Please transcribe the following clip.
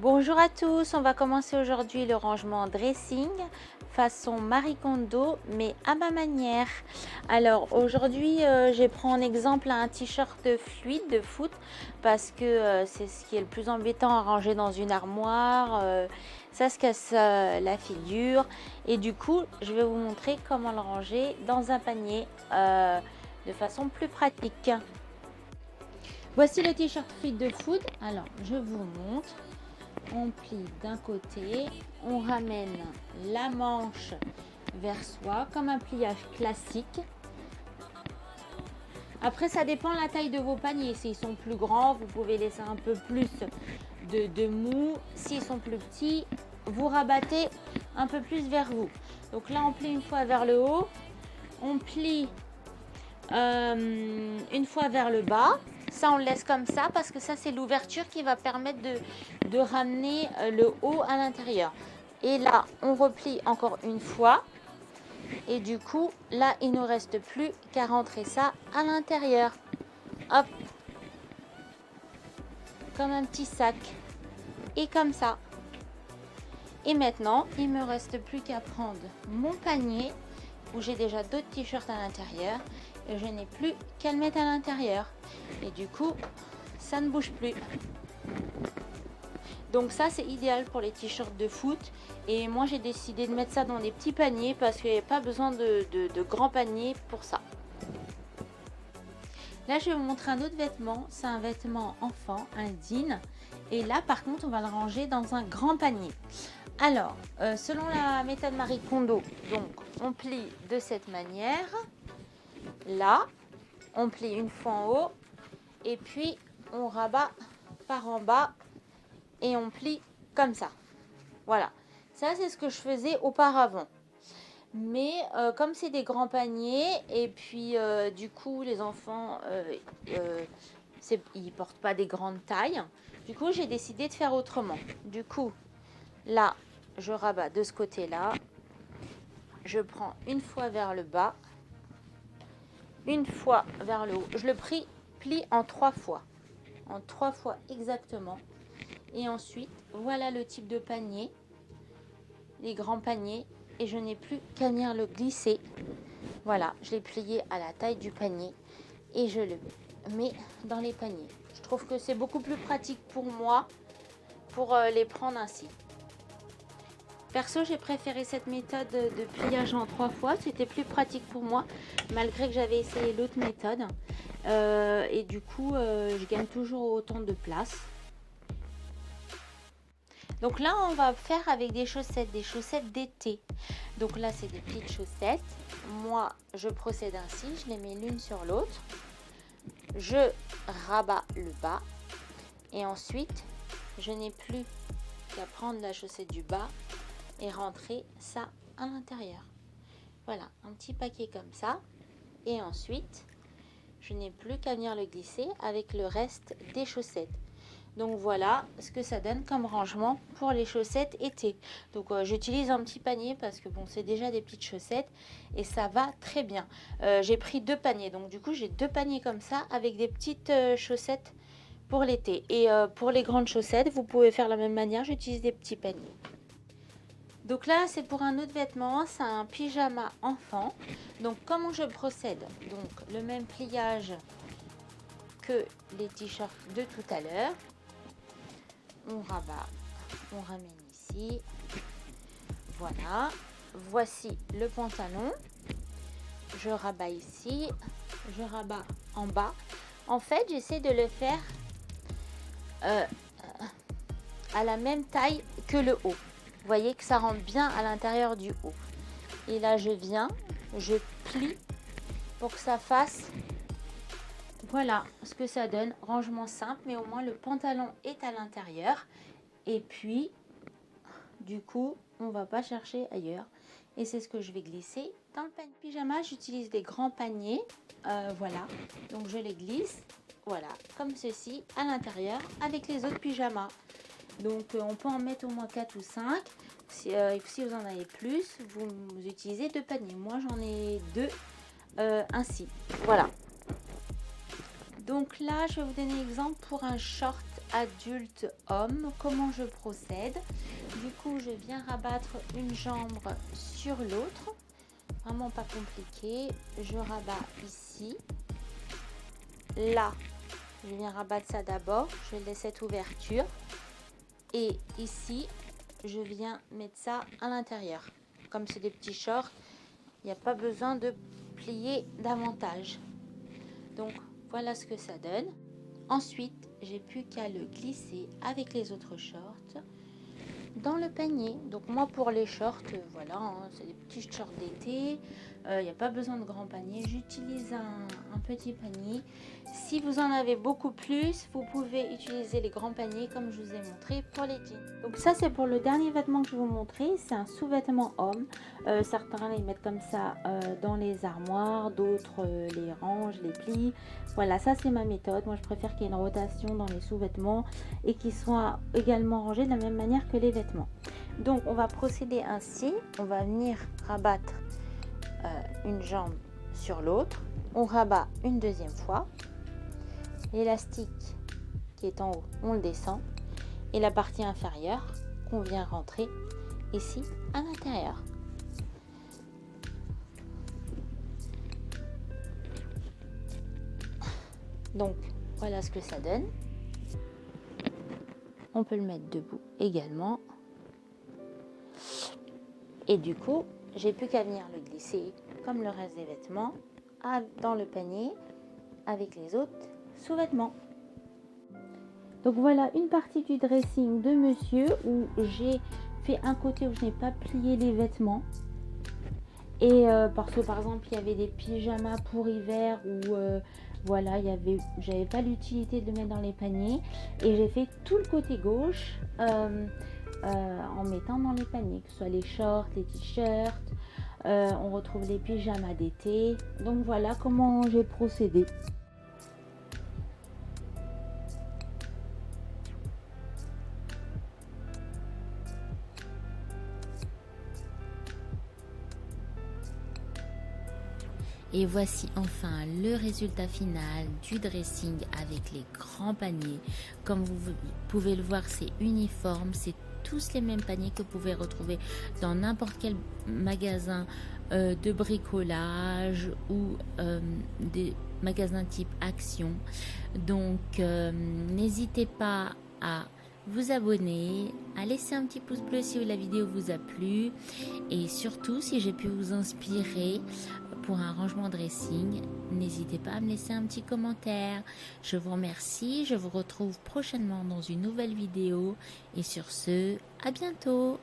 Bonjour à tous, on va commencer aujourd'hui le rangement dressing façon Marie Kondo mais à ma manière. Alors aujourd'hui je prends en exemple un t-shirt fluide de foot parce que c'est ce qui est le plus embêtant à ranger dans une armoire, ça se casse la figure et du coup je vais vous montrer comment le ranger dans un panier de façon plus pratique. Voici le t-shirt fluide de foot, alors je vous montre. On plie d'un côté, on ramène la manche vers soi comme un pliage classique. Après ça dépend la taille de vos paniers, s'ils sont plus grands vous pouvez laisser un peu plus de mou, s'ils sont plus petits vous rabattez un peu plus vers vous. Donc là on plie une fois vers le haut, on plie une fois vers le bas. Ça on le laisse comme ça parce que ça c'est l'ouverture qui va permettre de ramener le haut à l'intérieur. Et là on replie encore une fois et du coup là il ne reste plus qu'à rentrer ça à l'intérieur. Hop, comme un petit sac et comme ça. Et maintenant il me reste plus qu'à prendre mon panier où j'ai déjà d'autres t-shirts à l'intérieur et je n'ai plus qu'à le mettre à l'intérieur et du coup ça ne bouge plus. Donc ça c'est idéal pour les t-shirts de foot et moi j'ai décidé de mettre ça dans des petits paniers parce qu'il n'y a pas besoin de grands paniers pour ça. Là je vais vous montrer un autre vêtement, c'est un vêtement enfant, un jean, et là par contre on va le ranger dans un grand panier. Alors selon la méthode Marie Kondo, donc on plie de cette manière, là on plie une fois en haut et puis on rabat par en bas et on plie comme ça. Voilà, ça c'est ce que je faisais auparavant. Mais comme c'est des grands paniers et puis du coup les enfants ils portent pas des grandes tailles, du coup j'ai décidé de faire autrement. Du coup là je rabats de ce côté là, je prends une fois vers le bas, une fois vers le haut, je le plie en 3 fois, exactement. Et ensuite voilà le type de panier, les grands paniers, et je n'ai plus qu'à venir le glisser. Voilà, je l'ai plié à la taille du panier et je le mets dans les paniers. Je trouve que c'est beaucoup plus pratique pour moi pour les prendre ainsi. Perso, j'ai préféré cette méthode de pliage en 3 fois, c'était plus pratique pour moi malgré que j'avais essayé l'autre méthode et du coup je gagne toujours autant de place. Donc là on va faire avec des chaussettes d'été. Donc là c'est des petites chaussettes. Moi je procède ainsi, je les mets l'une sur l'autre, je rabats le bas et ensuite je n'ai plus qu'à prendre la chaussette du bas et rentrer ça à l'intérieur. Voilà, un petit paquet comme ça et ensuite je n'ai plus qu'à venir le glisser avec le reste des chaussettes. Donc voilà ce que ça donne comme rangement pour les chaussettes été. Donc j'utilise un petit panier parce que bon c'est déjà des petites chaussettes et ça va très bien. J'ai pris 2 paniers, donc du coup j'ai 2 paniers comme ça avec des petites chaussettes pour l'été. Et pour les grandes chaussettes vous pouvez faire la même manière, j'utilise des petits paniers. Donc là c'est pour un autre vêtement, c'est un pyjama enfant. Donc comment je procède? Donc le même pliage que les t-shirts de tout à l'heure. On rabat, on ramène ici, voilà, voici le pantalon, je rabats ici, je rabats en bas. En fait j'essaie de le faire à la même taille que le haut, vous voyez que ça rentre bien à l'intérieur du haut. Et là je viens, je plie pour que ça fasse, voilà ce que ça donne, rangement simple mais au moins le pantalon est à l'intérieur. Et puis du coup on va pas chercher ailleurs et c'est ce que je vais glisser dans le panier. Pyjama, j'utilise des grands paniers, voilà, donc je les glisse, voilà, comme ceci à l'intérieur avec les autres pyjamas. Donc on peut en mettre au moins 4 ou 5. Si vous en avez plus, vous utilisez 2 paniers. Moi j'en ai 2 ainsi, voilà. Donc là, je vais vous donner un exemple pour un short adulte homme, comment je procède. Du coup, je viens rabattre une jambe sur l'autre, vraiment pas compliqué. Je rabats ici, là, je viens rabattre ça d'abord, je laisse cette ouverture et ici, je viens mettre ça à l'intérieur. Comme c'est des petits shorts, il n'y a pas besoin de plier davantage. Donc voilà ce que ça donne. Ensuite, j'ai plus qu'à le glisser avec les autres shorts dans le panier. Donc moi pour les shorts, voilà, hein, c'est des petits shorts d'été. Il n'y a pas besoin de grand panier. J'utilise un petit panier. Si vous en avez beaucoup plus, vous pouvez utiliser les grands paniers comme je vous ai montré pour les jeans. Donc ça c'est pour le dernier vêtement que je vais vous montrer. C'est un sous-vêtement homme. Certains les mettent comme ça dans les armoires, d'autres les rangent, les plient. Voilà, ça c'est ma méthode. Moi je préfère qu'il y ait une rotation dans les sous-vêtements et qu'ils soient également rangés de la même manière que les vêtements. Donc on va procéder ainsi. On va venir rabattre une jambe sur l'autre. On rabat une deuxième fois. L'élastique qui est en haut, on le descend. Et la partie inférieure qu'on vient rentrer ici à l'intérieur. Donc voilà ce que ça donne. On peut le mettre debout également. Et du coup, j'ai plus qu'à venir le glisser comme le reste des vêtements dans le panier avec les autres sous-vêtements. Donc voilà une partie du dressing de monsieur où j'ai fait un côté où je n'ai pas plié les vêtements. Et parce que par exemple il y avait des pyjamas pour hiver où voilà, j'avais pas l'utilité de le mettre dans les paniers. Et j'ai fait tout le côté gauche en mettant dans les paniers, que ce soit les shorts, les t-shirts, on retrouve les pyjamas d'été. Donc voilà comment j'ai procédé. Et voici enfin le résultat final du dressing avec les grands paniers. Comme vous pouvez le voir, c'est uniforme, c'est tous les mêmes paniers que vous pouvez retrouver dans n'importe quel magasin de bricolage ou des magasins type Action. Donc n'hésitez pas à vous abonner, à laisser un petit pouce bleu si la vidéo vous a plu et surtout si j'ai pu vous inspirer pour un rangement dressing, n'hésitez pas à me laisser un petit commentaire. Je vous remercie, je vous retrouve prochainement dans une nouvelle vidéo et sur ce, à bientôt.